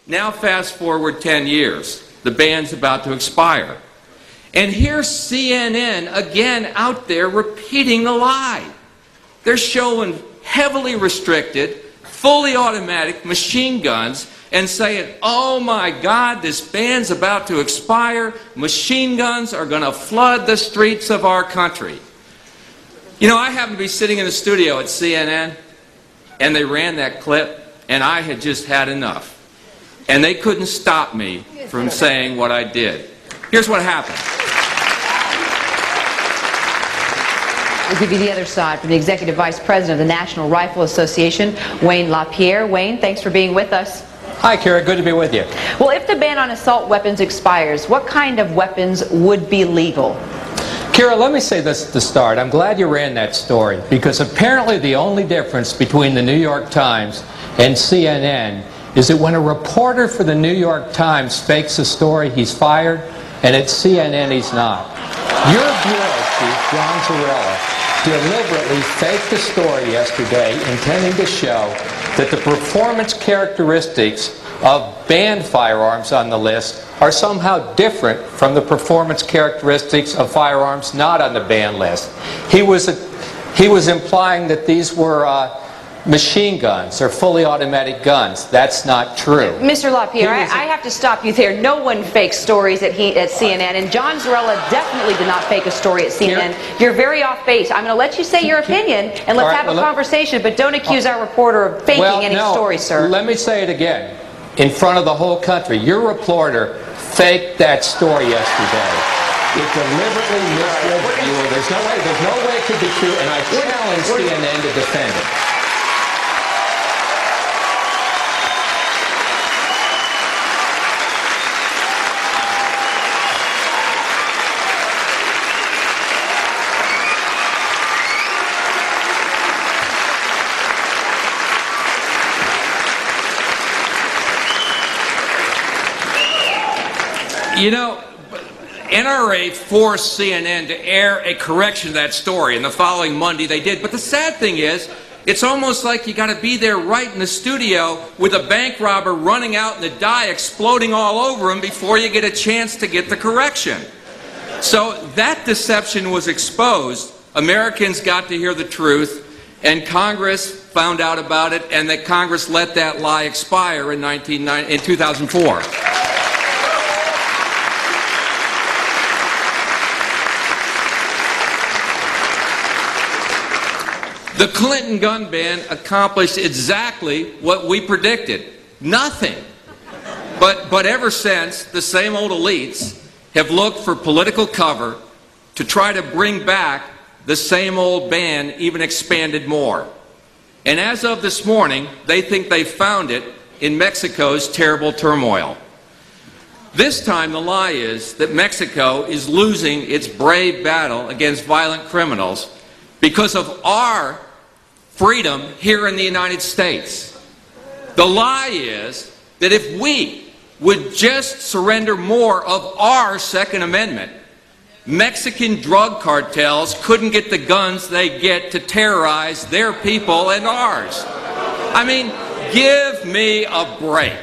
Now fast forward 10 years. The ban's about to expire. And here's CNN again out there repeating the lie. They're showing heavily restricted, fully automatic machine guns and saying, oh my God, this ban's about to expire. Machine guns are going to flood the streets of our country. You know, I happened to be sitting in the studio at CNN, and they ran that clip, and I had just had enough. And they couldn't stop me from saying what I did. Here's what happened. We'll give you the other side from the Executive Vice President of the National Rifle Association, Wayne LaPierre. Wayne, thanks for being with us. Hi, Kara. Good to be with you. Well, if the ban on assault weapons expires, what kind of weapons would be legal? Kara, let me say this to start. I'm glad you ran that story, because apparently the only difference between the New York Times and CNN is that when a reporter for the New York Times fakes a story, he's fired, and at CNN he's not. Your bureau chief, John Zarella, deliberately faked a story yesterday intending to show that the performance characteristics of banned firearms on the list are somehow different from the performance characteristics of firearms not on the ban list. He was implying that these were machine guns or fully automatic guns. That's not true. Mr. LaPierre, I have to stop you there. No one fakes stories at CNN, and John Zarella definitely did not fake a story at CNN. You're very off base. I'm going to let you say your opinion, and let's have a conversation, but don't accuse our reporter of faking any story, sir. Let me say it again in front of the whole country. Your reporter faked that story yesterday. It deliberately misled the viewer. There's no way it could be true, and I challenge CNN to defend it. You know, NRA forced CNN to air a correction of that story, and the following Monday they did. But the sad thing is, it's almost like you got to be there right in the studio with a bank robber running out and the die exploding all over him before you get a chance to get the correction. So that deception was exposed. Americans got to hear the truth, and Congress found out about it, and that Congress let that lie expire in 2004. The Clinton gun ban accomplished exactly what we predicted. Nothing. But ever since, the same old elites have looked for political cover to try to bring back the same old ban, even expanded more. And as of this morning, they think they found it in Mexico's terrible turmoil. This time the lie is that Mexico is losing its brave battle against violent criminals because of our freedom here in the United States. The lie is that if we would just surrender more of our Second Amendment, Mexican drug cartels couldn't get the guns they get to terrorize their people and ours. I mean, give me a break.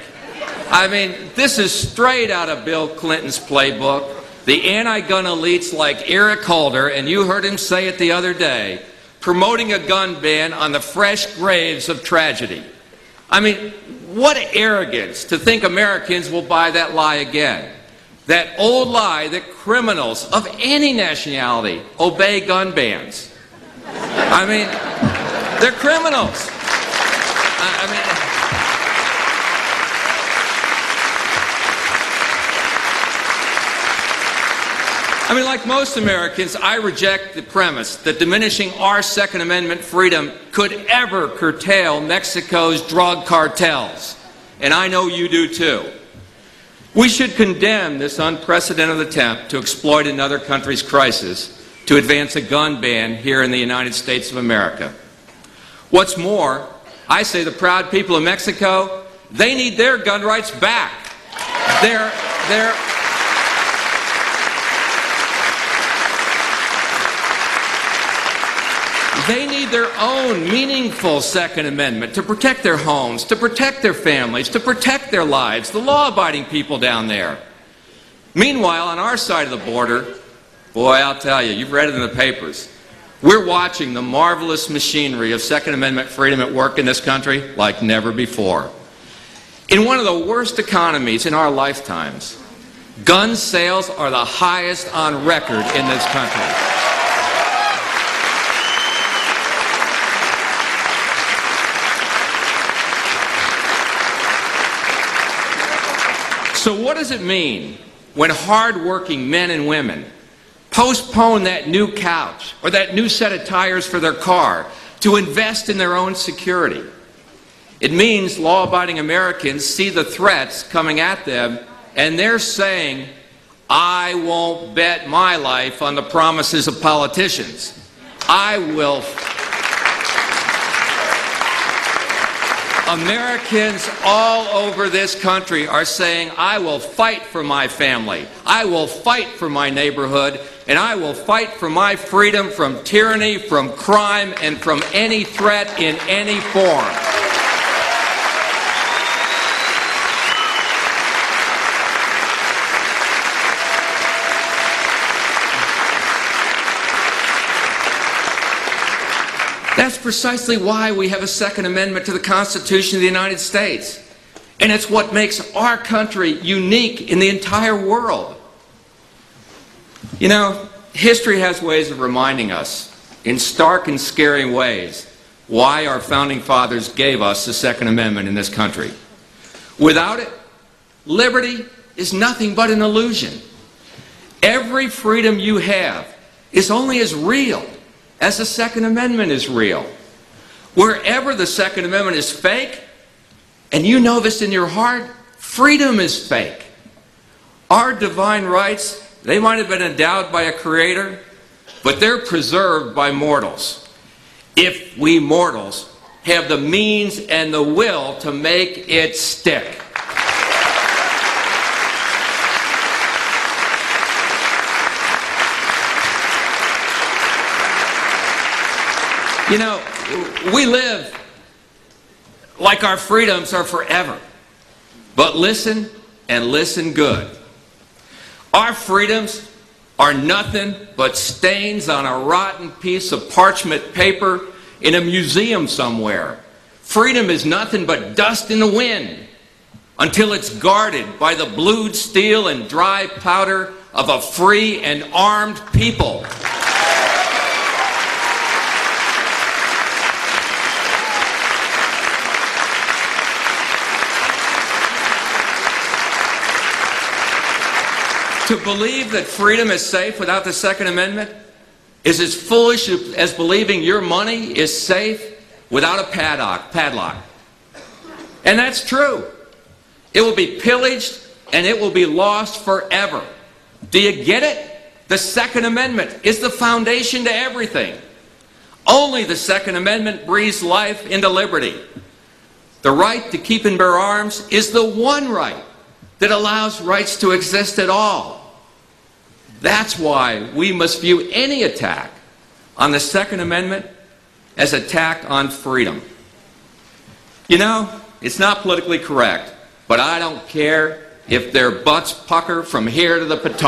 I mean, this is straight out of Bill Clinton's playbook. The anti-gun elites like Eric Holder, and you heard him say it the other day, promoting a gun ban on the fresh graves of tragedy. I mean, what arrogance to think Americans will buy that lie again. That old lie that criminals of any nationality obey gun bans. I mean, they're criminals. I mean, like most Americans, I reject the premise that diminishing our Second Amendment freedom could ever curtail Mexico's drug cartels. And I know you do too. We should condemn this unprecedented attempt to exploit another country's crisis to advance a gun ban here in the United States of America. What's more, I say the proud people of Mexico, they need their gun rights back. They need their own meaningful Second Amendment to protect their homes, to protect their families, to protect their lives, the law-abiding people down there. Meanwhile, on our side of the border, boy, I'll tell you, you've read it in the papers, we're watching the marvelous machinery of Second Amendment freedom at work in this country like never before. In one of the worst economies in our lifetimes, gun sales are the highest on record in this country. So what does it mean when hard-working men and women postpone that new couch or that new set of tires for their car to invest in their own security? It means law-abiding Americans see the threats coming at them and they're saying, I won't bet my life on the promises of politicians. I will. Americans all over this country are saying, I will fight for my family, I will fight for my neighborhood, and I will fight for my freedom from tyranny, from crime, and from any threat in any form. That's precisely why we have a Second Amendment to the Constitution of the United States. And it's what makes our country unique in the entire world. You know, history has ways of reminding us, in stark and scary ways, why our founding fathers gave us the Second Amendment in this country. Without it, liberty is nothing but an illusion. Every freedom you have is only as real as the Second Amendment is real. Wherever the Second Amendment is fake, and you know this in your heart, freedom is fake. Our divine rights, they might have been endowed by a creator, but they're preserved by mortals. If we mortals have the means and the will to make it stick. You know, we live like our freedoms are forever. But listen, and listen good. Our freedoms are nothing but stains on a rotten piece of parchment paper in a museum somewhere. Freedom is nothing but dust in the wind until it's guarded by the blued steel and dry powder of a free and armed people. To believe that freedom is safe without the Second Amendment is as foolish as believing your money is safe without a padlock. And that's true. It will be pillaged and it will be lost forever. Do you get it? The Second Amendment is the foundation to everything. Only the Second Amendment breathes life into liberty. The right to keep and bear arms is the one right that allows rights to exist at all. That's why we must view any attack on the Second Amendment as an attack on freedom. You know, it's not politically correct, but I don't care if their butts pucker from here to the Potomac.